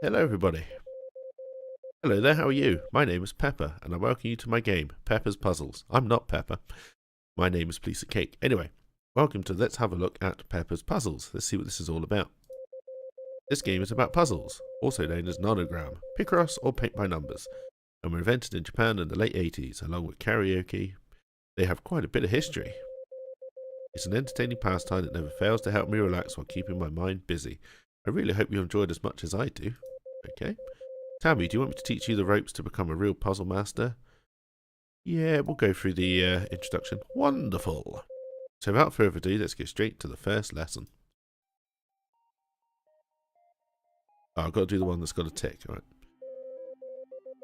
Hello everybody. Hello there, how are you? My name is Pepper, and I welcome you to my game, Pepper's Puzzles. I'm not Pepper. My name is Piece of Cake. Anyway, welcome to Let's Have a Look at Pepper's Puzzles. Let's see what this is all about. This game is about puzzles, also known as Nonogram, Picross, or paint by numbers, and were invented in Japan in the late 80s, along with karaoke. They have quite a bit of history. It's an entertaining pastime that never fails to help me relax while keeping my mind busy. I really hope you enjoyed as much as I do. Okay. Tell me, do you want me to teach you the ropes to become a real puzzle master? Yeah, we'll go through the introduction. Wonderful. So without further ado, let's get straight to the first lesson. Oh, I've got to do the one that's got a tick. All right.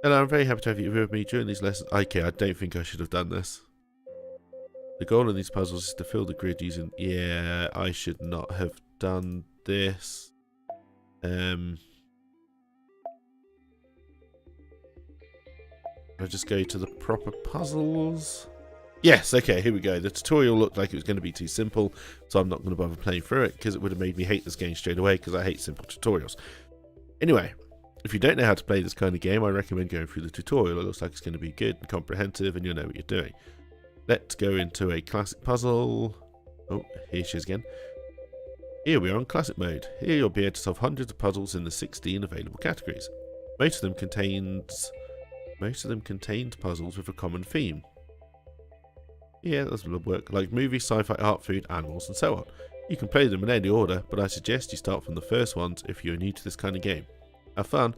Hello, I'm very happy to have you with me during these lessons. Okay, I don't think I should have done this. The goal of these puzzles is to fill the grid using... Yeah, I should not have done this. I'll just go to the proper puzzles. Yes, okay, here we go. The tutorial looked like it was going to be too simple, so I'm not going to bother playing through it because it would have made me hate this game straight away because I hate simple tutorials. Anyway, if you don't know how to play this kind of game, I recommend going through the tutorial. It looks like it's going to be good and comprehensive and you'll know what you're doing. Let's go into a classic puzzle. Oh, here she is again. Here we are on classic mode. Here you'll be able to solve hundreds of puzzles in the 16 available categories. Most of them contained puzzles with a common theme. Yeah, that will work, like movies, sci-fi, art, food, animals, and so on. You can play them in any order, but I suggest you start from the first ones if you're new to this kind of game. Have fun.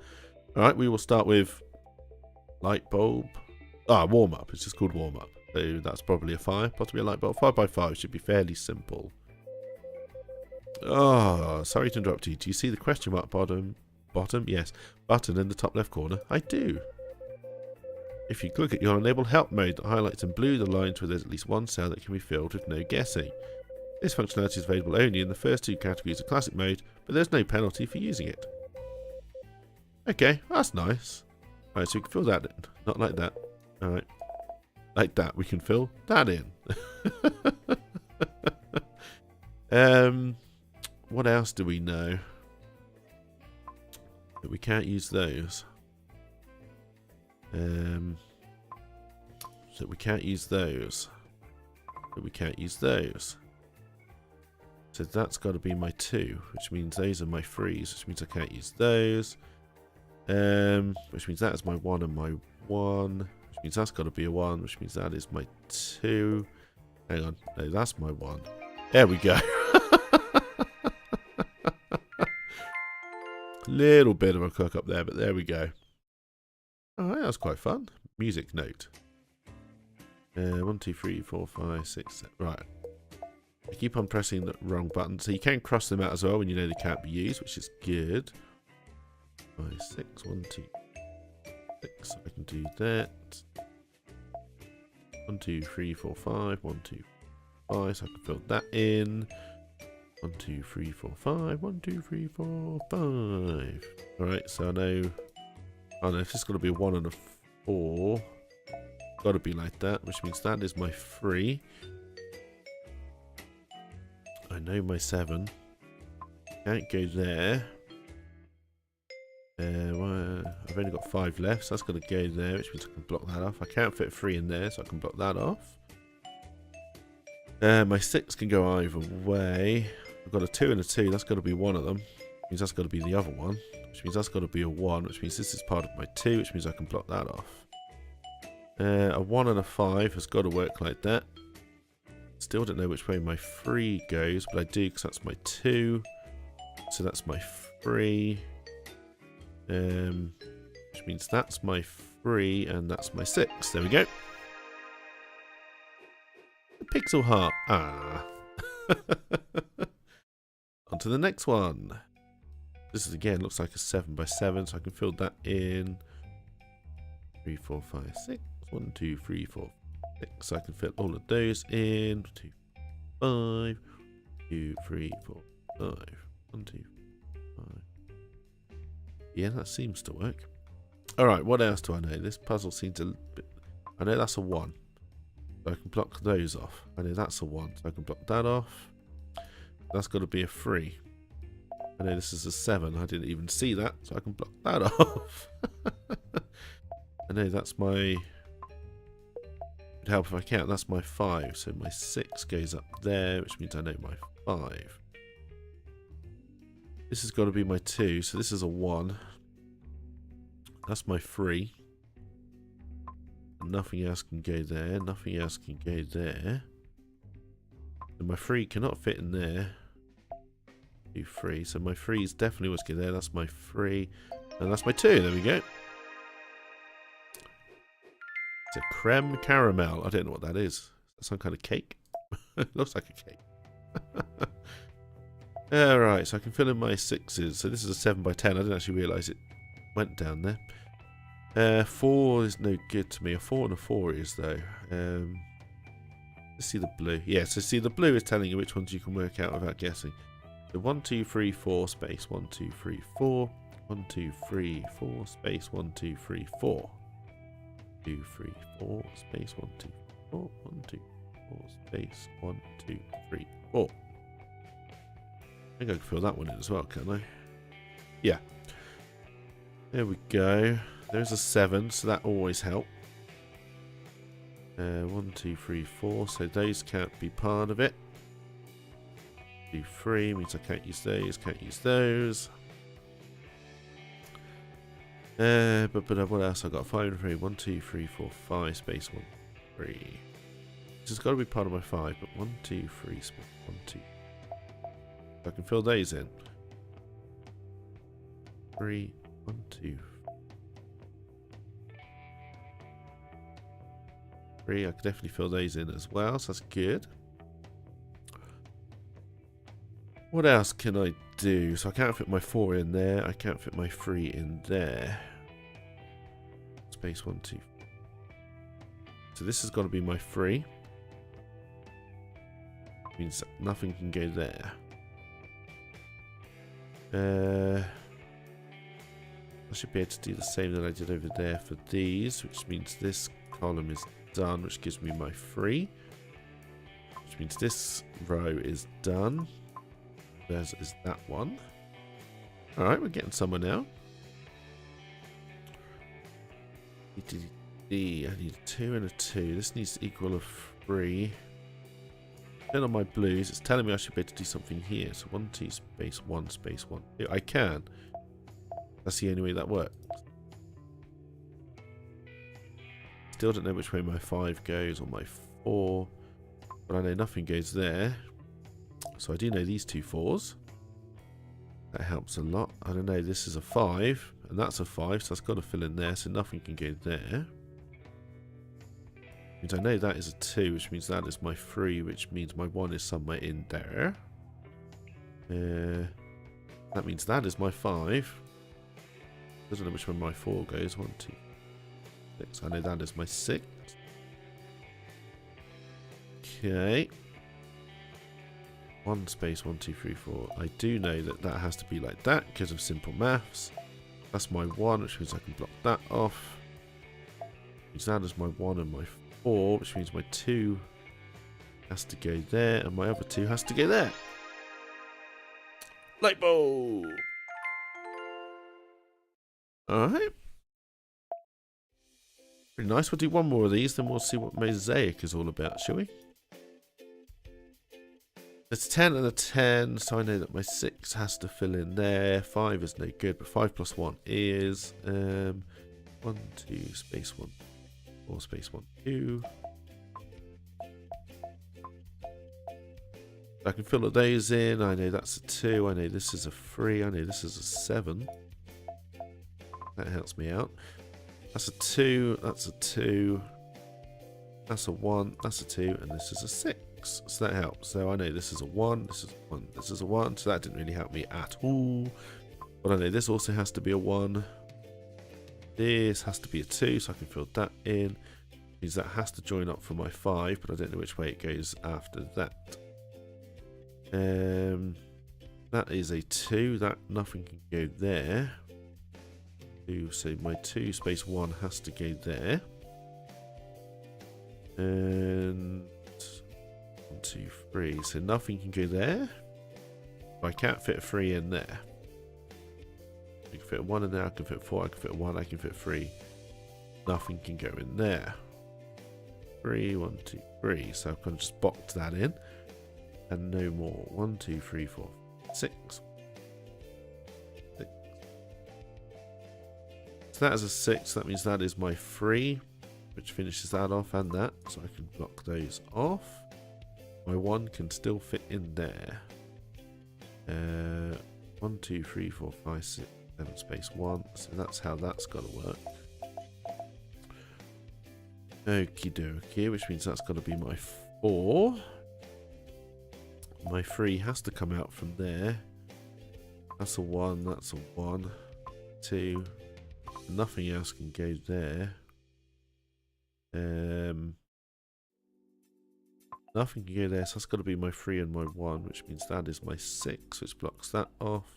Alright, we will start with light bulb. Warm-up. It's just called warm-up. So that's probably a 5, possibly a light bulb. 5x5 should be fairly simple. Oh, sorry to interrupt you. Do you see the question mark bottom? Yes. Button in the top left corner? I do. If you click it, you'll enable help mode that highlights in blue the lines where there's at least one cell that can be filled with no guessing. This functionality is available only in the first two categories of classic mode, but there's no penalty for using it. Okay, that's nice. Alright, so we can fill that in. Not like that. Alright. Like that. We can fill that in. What else do we know? That we can't use those. So we can't use those. So we can't use those. So that's got to be my 2, which means those are my 3s, which means I can't use those. Which means that is my 1 and my 1, which means that's got to be a 1, which means that is my 2. Hang on, no, that's my 1. There we go. Little bit of a cook up there, but there we go. Alright, that was quite fun. Music note. 1, 2, 3, 4, 5, 6, 7. Right. I keep on pressing the wrong button. So you can cross them out as well when you know they can't be used, which is good. 5, 6, 1, 2, 6. I can do that. 1, 2, 3, 4, 5. 1, 2, 5. So I can fill that in. 1, 2, 3, 4, 5. 1, 2, 3, 4, 5. Alright, so I know. Oh no, if it's got to be a 1 and a 4, got to be like that, which means that is my 3. I know my 7. Can't go there. Well, I've only got 5 left, so that's got to go there, which means I can block that off. I can't fit 3 in there, so I can block that off. My 6 can go either way. I've got a 2 and a 2, that's got to be one of them. Which means that's got to be the other one. Which means that's got to be a 1, which means this is part of my 2, which means I can block that off. A 1 and a 5 has got to work like that. Still don't know which way my 3 goes, but I do because that's my 2. So that's my 3. Which means that's my 3 and that's my 6. There we go. A pixel heart. On to the next one. This is again looks like a 7x7, so I can fill that in. 3, 4, 5, 6. 1, 2, 3, 4, 6. So I can fit all of those in. 2, 5. 2, 3, 4, 5. 1, 2, 5. Yeah, that seems to work. Alright, what else do I know? This puzzle seems a bit... I know that's a 1. So I can block those off. I know that's a 1, so I can block that off. That's got to be a 3. I know this is a 7. I didn't even see that, so I can block that off. I know that's my... Would help if I count. That's my 5. So my 6 goes up there, which means I know my 5. This has got to be my 2, so this is a 1. That's my 3. Nothing else can go there. Nothing else can go there. And my 3 cannot fit in there. 2, 3. So my 3 is definitely what's going there. That's my 3. And that's my 2. There we go. It's a creme caramel. I don't know what that is. Is that some kind of cake? It looks like a cake. Alright, so I can fill in my 6s. So this is a 7 by 10. I didn't actually realise it went down there. 4 is no good to me. A 4 and a 4 is, though. Let's see the blue. Yeah, so see, the blue is telling you which ones you can work out without guessing. So 1, 2, 3, 4, space 1, 2, 3, 4. 1, 2, 3, 4, space 1, 2, 3, 4. 2, 3, 4, space 1, 2, 4. 1, 2, 4, space 1, 2, 3, 4. I think I can fill that one in as well, can't I? Yeah. There we go. There's a 7, so that always helps. 1, 2, 3, 4. So those can't be part of it. 2, 3 means I can't use those. Can't use those. But what else? I got 5 and 3. 1, 2, 3, 4, 5. Space 1, 3. This has got to be part of my 5. But 1, 2, 3. Space 1, 2. I can fill those in. 3, 1, 2, 3. I can definitely fill those in as well, so that's good. What else can I do? So I can't fit my 4 in there. I can't fit my 3 in there. Space 1, 2. So this has got to be my 3. Means nothing can go there. I should be able to do the same that I did over there for these, which means this column is done, which gives me my 3. Which means this row is done. There's is that one. Alright, we're getting somewhere now. I need a 2 and a 2. This needs to equal a 3. Then on my blues, it's telling me I should be able to do something here. So 1, 2, space 1, space 1. Yeah, I can. That's the only way that works. Still don't know which way my 5 goes or my 4. But I know nothing goes there. So I do know these 2 4s. That helps a lot. I don't know, this is a 5. And that's a 5, so that's got to fill in there. So nothing can go there. Means I know that is a 2, which means that is my 3, which means my 1 is somewhere in there. That means that is my 5. Doesn't know which way my 4 goes. 1, 2, 6. I know that is my 6. Okay. 1 space 1, 2, 3, 4. I do know that that has to be like that because of simple maths. That's my 1, which means I can block that off. Means that is my 1 and my 4, which means my 2 has to go there, and my other 2 has to go there. Light bulb! Alright. Pretty nice. We'll do one more of these, then we'll see what mosaic is all about, shall we? It's 10 and a 10, so I know that my 6 has to fill in there. 5 is no good, but 5 plus 1 is 1, 2, space 1, 4, space 1, 2. I can fill all those in. I know that's a 2. I know this is a 3. I know this is a 7. That helps me out. That's a 2. That's a 2. That's a 1. That's a 2. And this is a 6. So that helps. So I know this is a 1. This is a 1. This is a 1. So that didn't really help me at all. But I know this also has to be a 1. This has to be a 2. So I can fill that in. Means that has to join up for my 5. But I don't know which way it goes after that. That is a 2. That nothing can go there. 2, so my 2 space 1 has to go there. And 1, 2, 3. So nothing can go there. I can't fit a 3 in there. I can fit a 1 in there, I can fit 4, I can fit 1, I can fit 3. Nothing can go in there. 3, 1, 2, 3. So I can just box that in. And no more. 1, 2, 3, 4, 6. 6. So that is a 6. That means that is my 3, which finishes that off and that. So I can block those off. My 1 can still fit in there. 1, 2, 3, 4, 5, 6, 7 space 1. So that's how that's got to work. Okie dokie, which means that's got to be my 4. My 3 has to come out from there. That's a 1, that's a 1. 2. Nothing else can go there. Nothing can go there, so that's got to be my 3 and my 1, which means that is my 6, which blocks that off.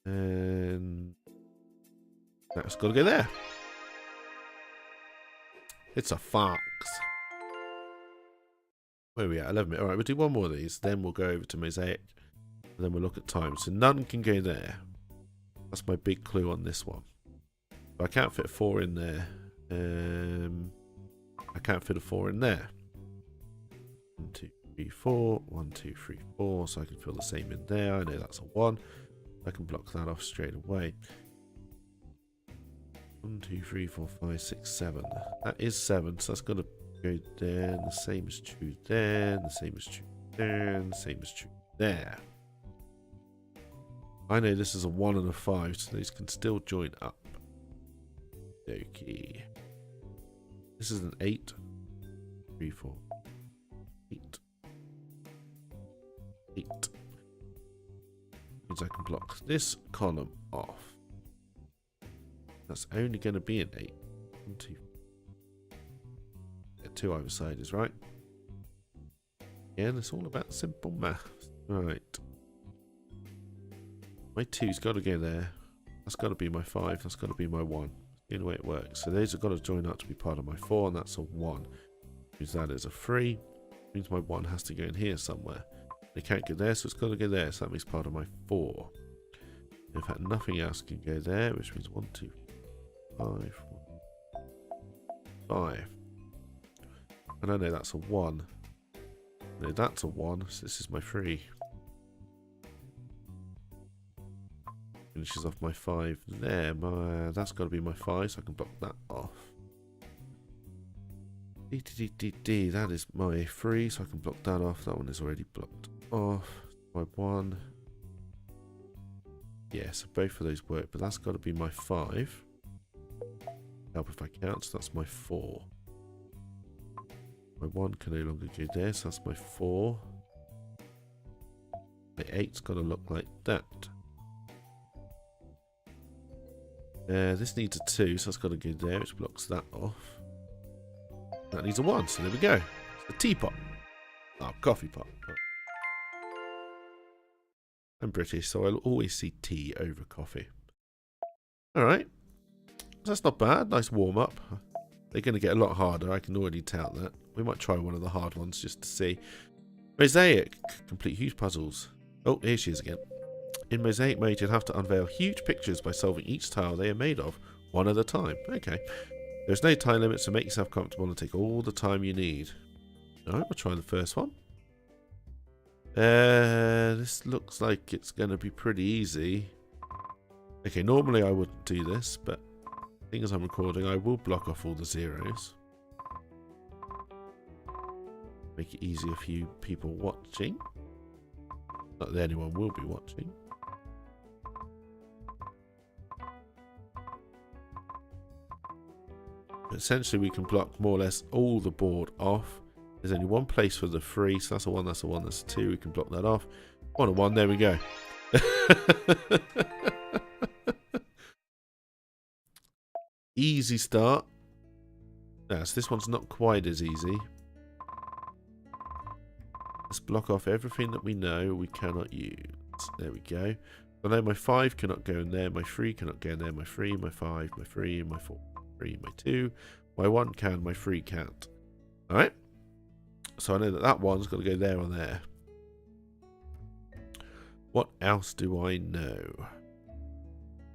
And that's got to go there. It's a fox. Where are we at? 11 minutes. Alright, we'll do one more of these, then we'll go over to mosaic, and then we'll look at time. So none can go there. That's my big clue on this one. But I can't fit a 4 in there. I can't fit a 4 in there. 1, 2, 3, 4. 1, 2, 3, 4. So I can fill the same in there. I know that's a 1. I can block that off straight away. 1, 2, 3, 4, 5, 6, 7. That is 7, so that's got to go there. And the same is true there. And the same is true there. And the same is true there. I know this is a 1 and a 5, so these can still join up. Okay. This is an 8. 3, 4. 8. 8. Means I can block this column off. That's only going to be an 8. 1, 2. Yeah, 2 either side is right. Again, it's all about simple math. Right. My 2's got to go there. That's got to be my 5. That's got to be my 1. The only way it works. So those have got to join up to be part of my 4, and that's a 1. Means that is a 3. Means my 1 has to go in here somewhere. It can't go there, so it's got to go there. So that makes part of my 4. In fact, nothing else can go there, which means 1, 2, 5, 5. And I know that's a 1. No, that's a 1. So this is my 3. Finishes off my 5 there. That's got to be my 5, so I can block that off. That is my 3, so I can block that off. That one is already blocked off. My 1. Yeah, so both of those work, but that's got to be my 5. Help if I count, so that's my 4. My 1 can no longer go there, so that's my 4. My 8's got to look like that. This needs a 2, so that's got to go there, which blocks that off. That needs a 1, so there we go. It's a teapot. Oh, coffee pot. Oh. I'm British, so I'll always see tea over coffee. Alright. That's not bad. Nice warm-up. They're going to get a lot harder, I can already tell that. We might try one of the hard ones just to see. Mosaic. Complete huge puzzles. Oh, here she is again. In Mosaic mode, you'll have to unveil huge pictures by solving each tile they are made of, one at a time. Okay. There's no time limit, so make yourself comfortable and take all the time you need. Alright, we'll try the first one. This looks like it's going to be pretty easy. Okay, normally I wouldn't do this, but seeing as I'm recording, I will block off all the zeros. Make it easier for you people watching. Not that anyone will be watching. Essentially, we can block more or less all the board off. There's only one place for the 3, so that's a 1, that's a 1, that's a 2. We can block that off. 1 and 1, there we go. Easy start. So this one's not quite as easy. Let's block off everything that we know we cannot use. There we go. I know my 5 cannot go in there, my 3 cannot go in there, my 3, my 5, my 3, my 4. 3, my 2, my 1 can, my 3 can't. Alright, so I know that that one's got to go there or there. What else do I know?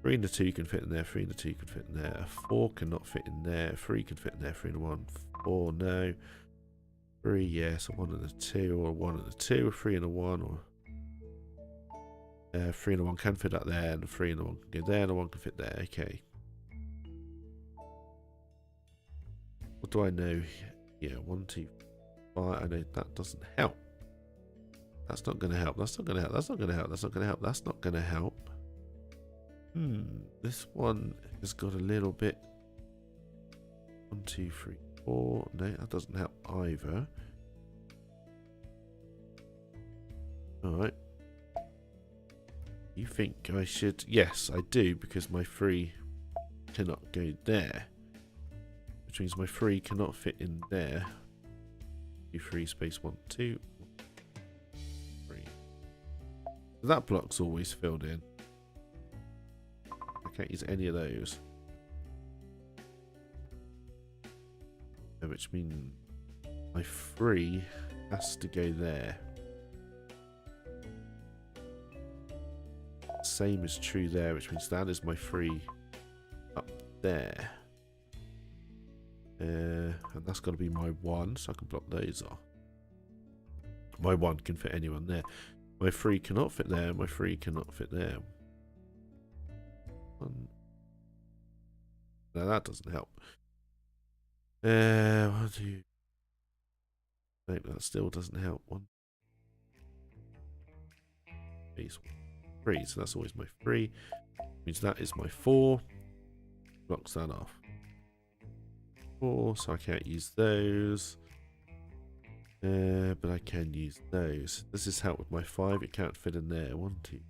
3 and a 2 can fit in there. 3 and a 2 can fit in there. A 4 cannot fit in there. 3 can fit in there. 3 and a 1. 4, no. 3, yes. A 1 and a 2, or a 1 and a 2. A 3 and a 1, or 3 and a 1 can fit up there, and a 3 and a 1 can go there, and a 1 can fit there. Okay. What do I know? Yeah, 1, 2, 5. I know that doesn't help. That's not going to help. That's not going to help. That's not going to help. That's not going to help. That's not going to help. This one has got a little bit. 1, 2, 3, 4. No, that doesn't help either. Alright. You think I should? Yes, I do, because my 3 cannot go there. Which means my 3 cannot fit in there. 2, 3, space 1, 2. 3. That block's always filled in. I can't use any of those. Which means my 3 has to go there. Same is true there, which means that is my 3 up there. And that's got to be my 1, so I can block those off. My 1 can fit anyone there. My 3 cannot fit there. My 3 cannot fit there. 1. No, that doesn't help. 1, 2. Nope, that still doesn't help. 1. Space 3, so that's always my 3. Means that is my 4. Blocks that off. 4, so I can't use those. But I can use those. Does this help with my 5? It can't fit in there. 1, 2,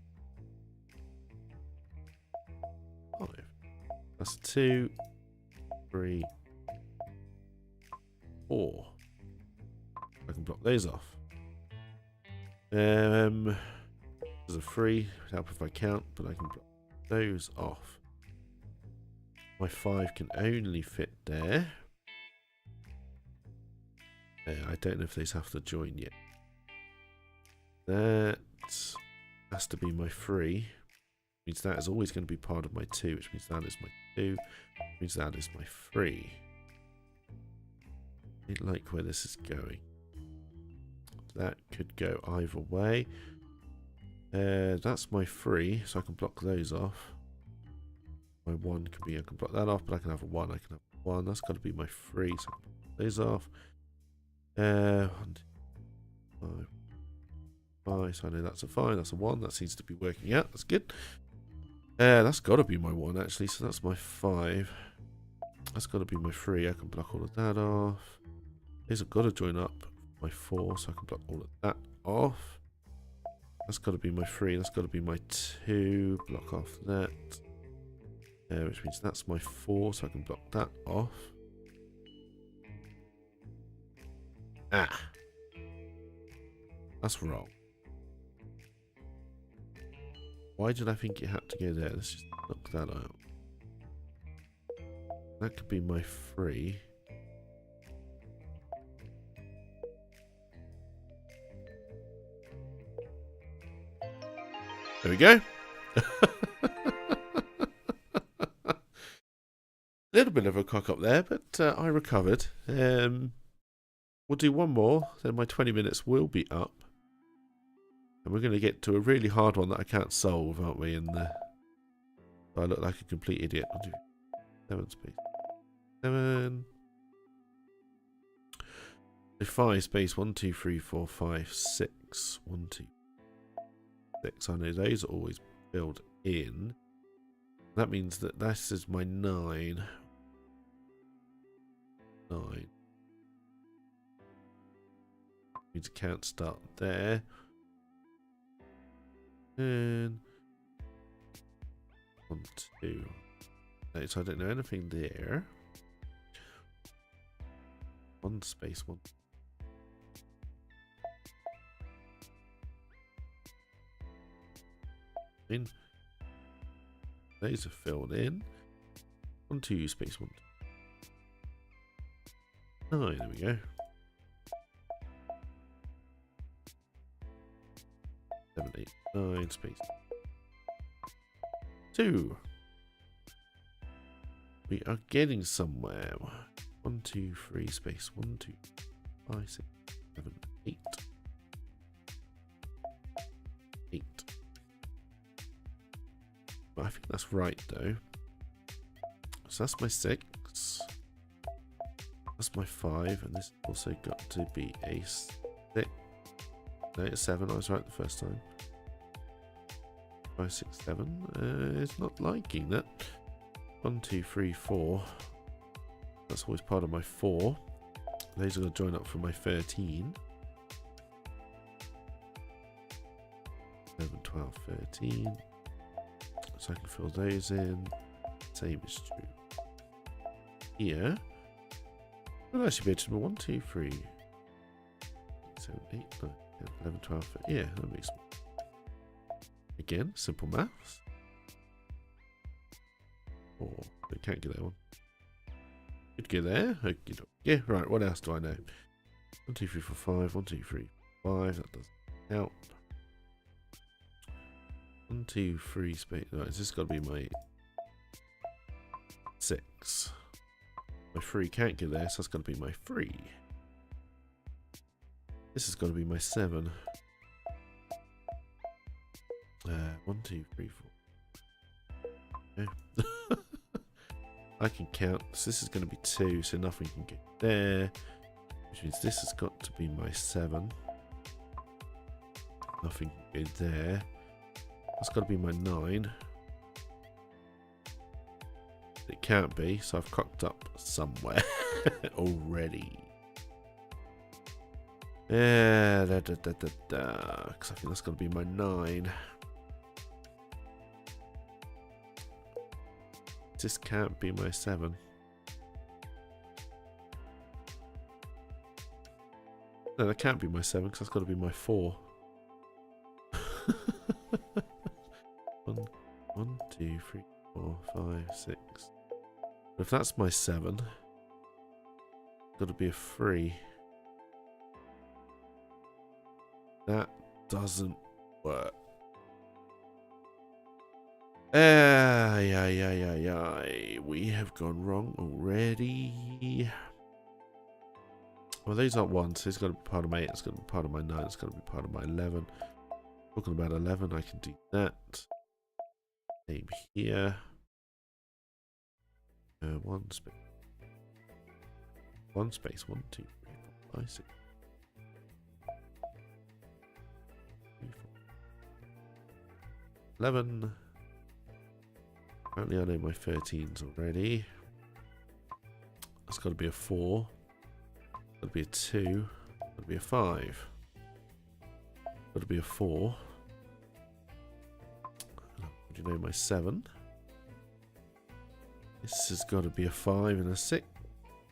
5. That's 2, 3, 4. I can block those off. There's a 3. It'd help if I count, but I can block those off. My 5 can only fit there. I don't know if these have to join yet. That has to be my 3. Means that is always going to be part of my 2, which means that is my 2. Which means that is my 3. I don't like where this is going. That could go either way. That's my 3, so I can block those off. My 1 can be, I can block that off, but I can have a 1. I can have a 1. That's got to be my 3, so I can block those off. 1, 2, 5, 5. So I know that's a 5. That's a 1. That seems to be working out. That's good. That's got to be my 1 actually. So that's my 5. That's got to be my 3. I can block all of that off. These have got to join up. My 4, so I can block all of that off. That's got to be my 3. That's got to be my 2. Block off that. Which means that's my 4, so I can block that off. Ah. That's wrong. Why did I think it had to go there? Let's just knock that out. That could be my 3. There we go. A little bit of a cock up there, but I recovered. We'll do one more, then my 20 minutes will be up. And we're going to get to a really hard one that I can't solve, aren't we? And I look like a complete idiot. I'll do 7 space. 7. 5 space 1, 2, 3, 4, 5, 6. 1, 2, 6. I know those are always filled in. That means that this is my 9. 9. Means it can't start there. And 1, 2. No, so I don't know anything there. 1 space 1. In. Those are filled in. 1, 2 space 1. 9. There we go. 7, 8, 9, space 2. We are getting somewhere. 1, 2, 3, space 1, 2, 5, 6, 7, 8. 8. But I think that's right though. So that's my 6. That's my 5, and this also got to be a 6. No, it's 7. I was right the first time. 5, 6, 7. It's not liking that. 1, 2, 3, 4. That's always part of my 4. Those are going to join up for my 13. 11, 12, 13. So I can fill those in. Same is true here. Well, I should be able to do 1, 2, 3, 7, 8, 9, 10, 11, 12, 13. Yeah, that makes sense. Again, simple maths. Oh, I can't get that one. Could get there. Okay, yeah, right. What else do I know? 1, 2, 3, 4, 5. 1, 2, 3, 5. That doesn't help. 1, 2, 3 space. Right, this has got to be my 6. My 3 can't get there, so that's got to be my 3. This has got to be my 7. 1, 2, 3, 4. Okay. I can count. So this is going to be 2, so nothing can get there. Which means this has got to be my 7. Nothing can go there. That's got to be my 9. It can't be, so I've cocked up somewhere already. Yeah, because I think that's got to be my 9. This can't be my 7. No, that can't be my 7 because that's got to be my 4. 1, 2, 3, 4, 5, 6. But if that's my 7, it's got to be a 3. That doesn't work. We have gone wrong already. Well, these aren't 1, so it's got to be part of my 8, it's got to be part of my 9, it's got to be part of my 11. Talking about 11, I can do that. Same here. 1 space. 1 space. 1, 2, 3, 4, 5, 6. 3, 4. 11. Apparently I know my 13s already. That's got to be a 4. Got to be a 2. Got to be a 5. Got to be a 4. Do you know my 7? This has got to be a 5 and a 6.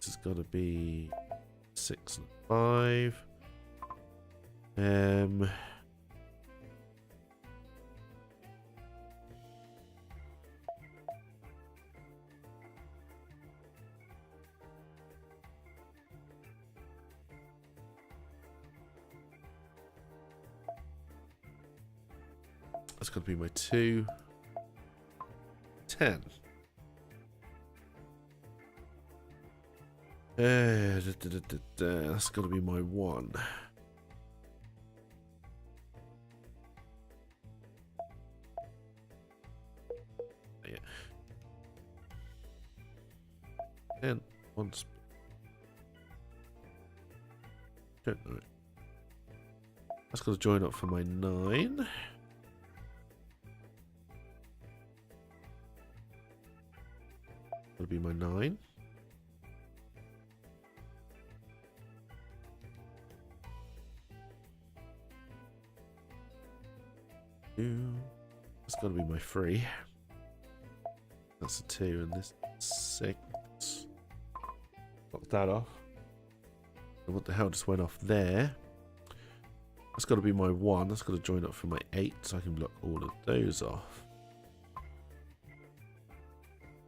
This has got to be 6 and 5. That's got to be my 2. 10. That's got to be my 1. Yeah. 10. 1 speed. Don't know. That's got to join up for my 9. That'll be my 9. That's got to be my 3. That's a 2, and this 6. Lock that off. And what the hell just went off there? That's got to be my 1. That's got to join up for my 8, so I can block all of those off.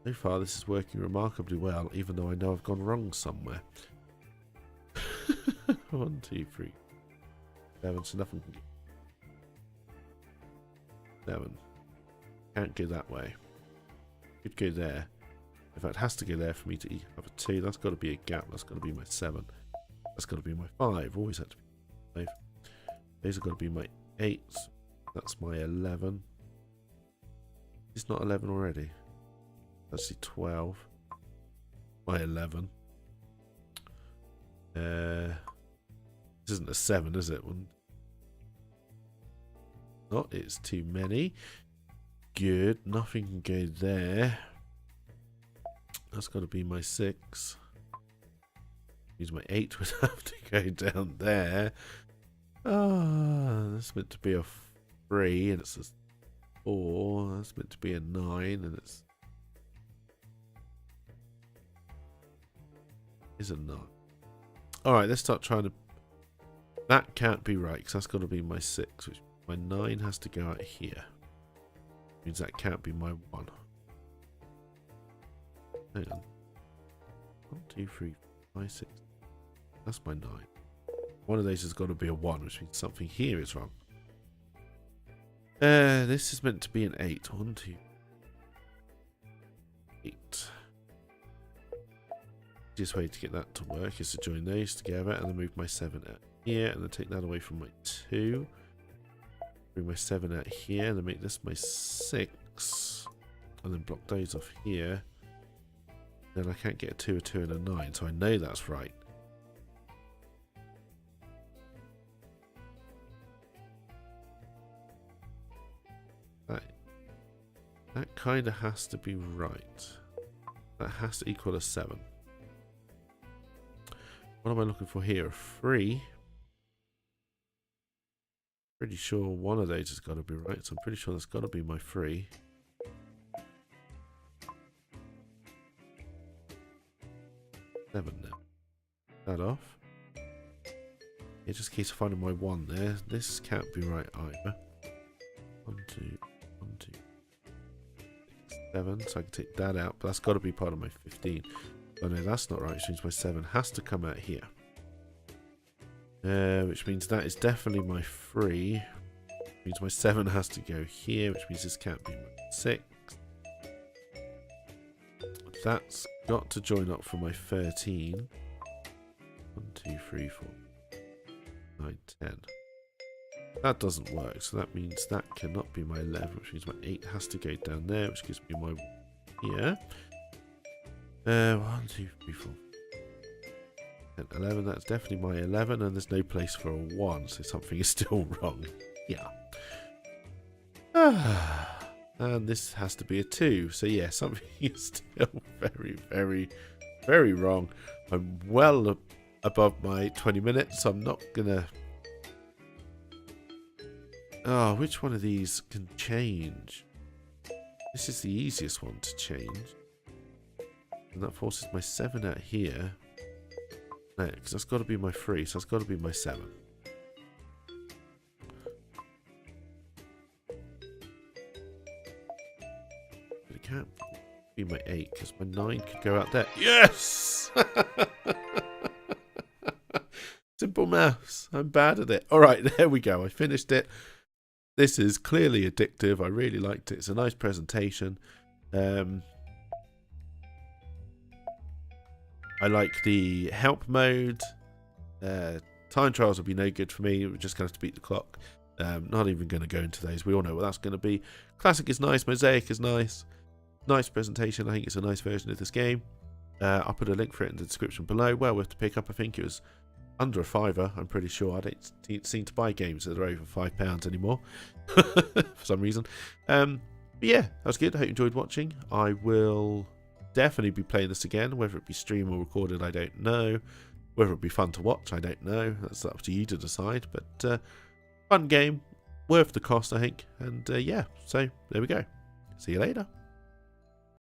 So far, this is working remarkably well, even though I know I've gone wrong somewhere. 1, 2, 3, 7, so nothing can get. 7. Can't go that way. Could go there. In fact, it has to go there for me to have a 2. That's got to be a gap. That's got to be my 7. That's got to be my 5. Always had to be 5. Those have got to be my 8. That's my 11. It's not 11 already. That's the 12. My 11. This isn't a 7, is it? Not. It's too many. Good. Nothing can go there. That's got to be my 6. Means my 8 would have to go down there. Ah, that's meant to be a 3, and it's a 4. That's meant to be a 9, and it's a 9. Alright, let's start trying to... That can't be right, because that's got to be my 6, which my 9 has to go out here. Means that can't be my 1. Hang on. 1, 2, 3, 5, 6. That's my 9. One of these has got to be a 1, which means something here is wrong. This is meant to be an 8. 1, 2, 8. Easiest way to get that to work is to join those together and then move my 7 out here and then take that away from my 2. Bring my 7 out here and then make this my 6. And then block those off here. Then I can't get a 2, a 2, and a 9, so I know that's right. That kind of has to be right. That has to equal a 7. What am I looking for here? A 3. Pretty sure one of those has got to be right, so I'm pretty sure that's got to be my 3. Seven now. That off. Yeah, just in case of finding my 1 there. This can't be right either. 1, 2, 1, 2, 6, 7. So I can take that out, but that's got to be part of my 15. Oh no, that's not right, which means my 7 has to come out here. Which means that is definitely my 3. Which means my 7 has to go here, which means this can't be my 6. That's got to join up for my 13. 1, 2, 3, 4, 9, 10. That doesn't work, so that means that cannot be my 11, which means my 8 has to go down there, which gives me my here. 1, 2, 3, 4, 10, 11. That's definitely my 11, and there's no place for a 1, so something is still wrong. Yeah. And this has to be a 2. So yeah, something is still very, very, very wrong. I'm well above my 20 minutes, so I'm not gonna... Oh, which one of these can change? This is the easiest one to change. And that forces my 7 out here. No, because that's got to be my 3, so that's got to be my 7. But it can't be my 8, because my 9 could go out there. Yes! Simple maths. I'm bad at it. Alright, there we go. I finished it. This is clearly addictive. I really liked it. It's a nice presentation. I like the help mode. Time trials will be no good for me. We're just going to have to beat the clock. Not even going to go into those. We all know what that's going to be. Classic is nice. Mosaic is nice. Nice presentation. I think it's a nice version of this game. I'll put a link for it in the description below. Well worth to pick up. I think it was under a £5, I'm pretty sure. I don't seem to buy games that are over £5 anymore for some reason. But yeah, that was good. I hope you enjoyed watching. I will definitely be playing this again. Whether it be stream or recorded, I don't know. Whether it be fun to watch, I don't know. That's up to you to decide. But fun game, worth the cost, I think. And yeah, so there we go. See you later.